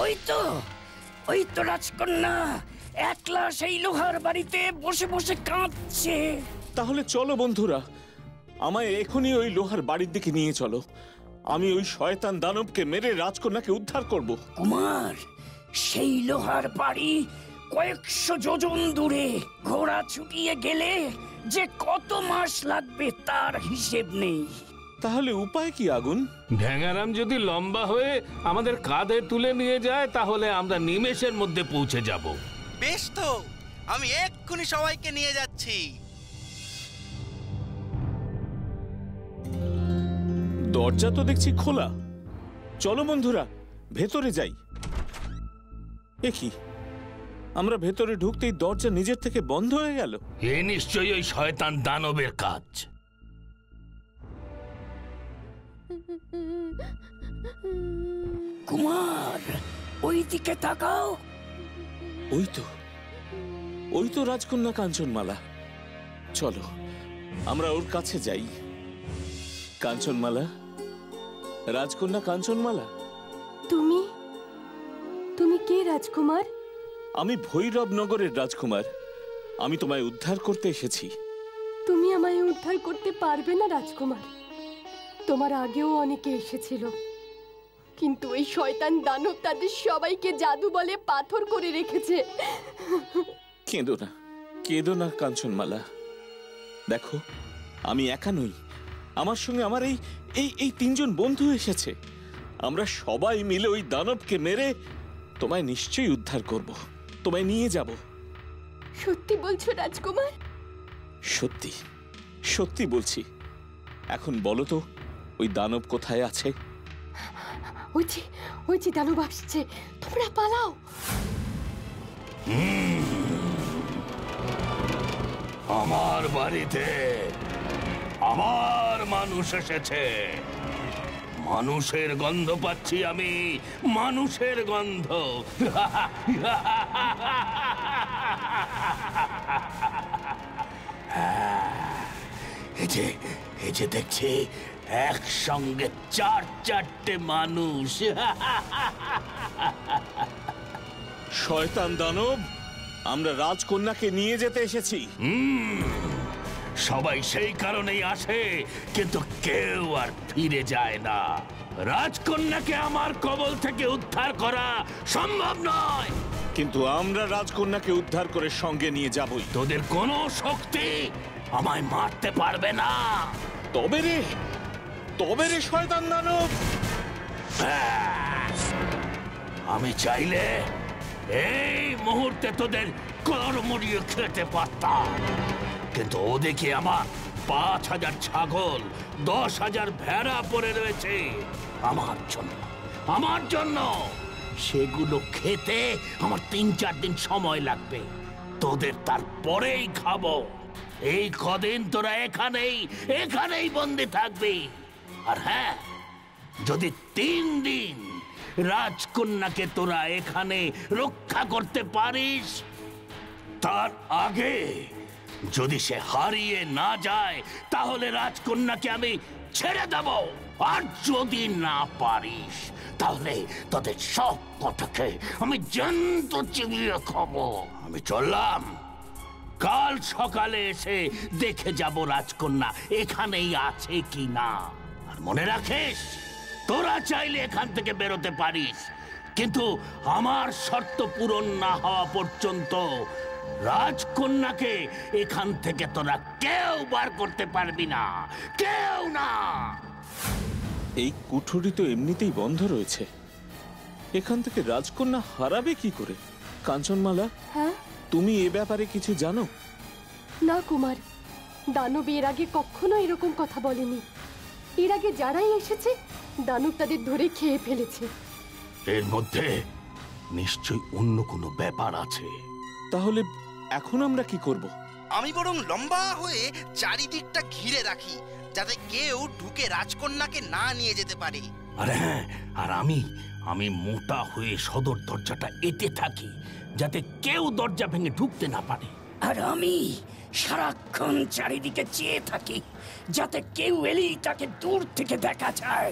ওই তো রাজকন্যা একলা সেই লোহার বাড়িতে বসে বসে কাঁদছে। তাহলে চলো বন্ধুরা, আমায় এখনই ওই লোহার বাড়ির দিকে নিয়ে চলো। আমি ওই শয়তান দানবকে মেরে রাজকন্যাকে উদ্ধার করব। কুমার, সেই লোহার বাড়ি কয়েকশো যোজন দূরে। ঘোড়া ছুটিয়ে গেলে যে কত মাস লাগবে তার হিসেব নেই। তাহলে উপায় কি আগুন? ঢ্যাঙারাম যদি লম্বা হয়ে আমাদের কাঁধে তুলে নিয়ে যায় তাহলে আমরা নিমেষের মধ্যে পৌঁছে যাব। বেশ তো, আমি এক্ষুনি সবাইকে নিয়ে যাচ্ছি। দরজা তো দেখছি খোলা। চলো বন্ধুরা, ভেতরে যাই। এ কি, আমরা ভেতরে ঢুকতেই দরজা নিজের থেকে বন্ধ হয়ে গেল। এ নিশ্চয়ই ওই শয়তান দানবের কাজ। কুমার, ওই দিকে তাকাও। ওই তো রাজকন্যা কাঞ্চনমালা। চলো আমরা ওর কাছে যাই। কাঞ্চনমালা, রাজকন্যা কাঞ্চনমালা। তুমি কে রাজকুমার? আমি ভৈরব নগরের রাজকুমার। আমি তোমায় উদ্ধার করতে এসেছি। তুমি আমায় উদ্ধার করতে পারবে না রাজকুমার। তোমার আগেও অনেকে এসেছিল, কিন্তু ওই শয়তান দানব তাদের সবাইকে জাদু বলে পাথর করে রেখেছে। কেঁদো না কাঞ্চনমালা। দেখো, আমি একা নই, আমার সঙ্গে আমার এই তিনজন বন্ধু এসেছে। আমরা সবাই মিলে ওই দানবকে মেরে তোমায় নিশ্চয়ই উদ্ধার করব, তোমায় নিয়ে যাব। সত্যি বলছো রাজকুমার? সত্যি সত্যি বলছি। এখন বলো তো, ওই দানব কোথায় আছে? ওই যে দানব আসছে, তোমরা পালাও। আমার বাড়িতে আমার মানুষ এসেছে। মানুষের গন্ধ পাচ্ছি আমি, মানুষের গন্ধ। এই যে দেখছি একসঙ্গে চারটে মানুষ। শয়তান দানব, আমরা রাজকন্যাকে নিয়ে যেতে এসেছি। সবাই সেই কারণেই আসে, কিন্তু কেউ আর ফিরে যায় না। রাজকন্যাকে আমার কবল থেকে উদ্ধার করা সম্ভব নয়, কিন্তু আমরা রাজকন্যাকে উদ্ধার করে সঙ্গে নিয়ে যাবই। তোদের কোনো শক্তি আমায় মারতে পারবে না। তবে রে শয়তান দানব, আমি চাইলে এই মুহূর্তে তোদের করমরিয়ে খেতে পারতাম, কিন্তু ওদিকে আমার ৫,০০০ ছাগল, ১০,০০০ ভেড়া পড়ে রয়েছে আমার জন্য। সেগুলো খেতে আমার ৩-৪ দিন সময় লাগবে। তোদের তারপরেই খাবো। এই কদিন তোরা এখানেই বন্দি থাকবি। আর হ্যাঁ, যদি ৩ দিন রাজকন্যাকে তোরা এখানে রক্ষা করতে পারিস, তার আগে যদি সে হারিয়ে না যায় তাহলে রাজকন্যাকে আমি ছেড়ে দেব। আর যদি না পারিস তাহলে তোদের সব কথাকে আমি জ্যান্ত চিবিয়ে খাবো। আমি চললাম। কাল সকালে এসে দেখে যাব রাজকন্যা এখানেই আছে কি না। আর মনে রাখিস, তোরা চাইলে এখান থেকে বেরোতে পারিস, কিন্তু আমার শর্ত পূরণ না হওয়া পর্যন্ত রাজকন্যাকে এখান থেকে তোরা কেউ বার করতে পারবি না, কেউ না। এই কুঠুরি তো এমনিতেই বন্ধ রয়েছে, এখান থেকে রাজকন্যা হারাবে কি করে? কাঞ্চনমালা, হ্যাঁ, তুমি এ ব্যাপারে কিছু জানো? না কুমার, দানব এর আগে কখনো এরকম কথা বলেনি। এর আগে যারাই এসেছে দানব তাদের ধরে খেয়ে ফেলেছে। এর মধ্যে নিশ্চয়ই অন্য কোনো ব্যাপার আছে। তাহলে এখন আমরা কি করব? আমি বরং লম্বা হয়ে চারিদিকটা ঘিরে রাখি, যাতে কেউ ঢুকে রাজকন্যাকে না নিয়ে যেতে পারে। আর হ্যাঁ, আর আমি মোটা হয়ে সদর দরজাটা এঁটে থাকি, যাতে কেউ দরজা ভেঙে ঢুকতে না পারে। আর আমি সারাক্ষণ চারিদিকে চেয়ে থাকি, যাতে কেউ এলেই তাকে দূর থেকে দেখা যায়।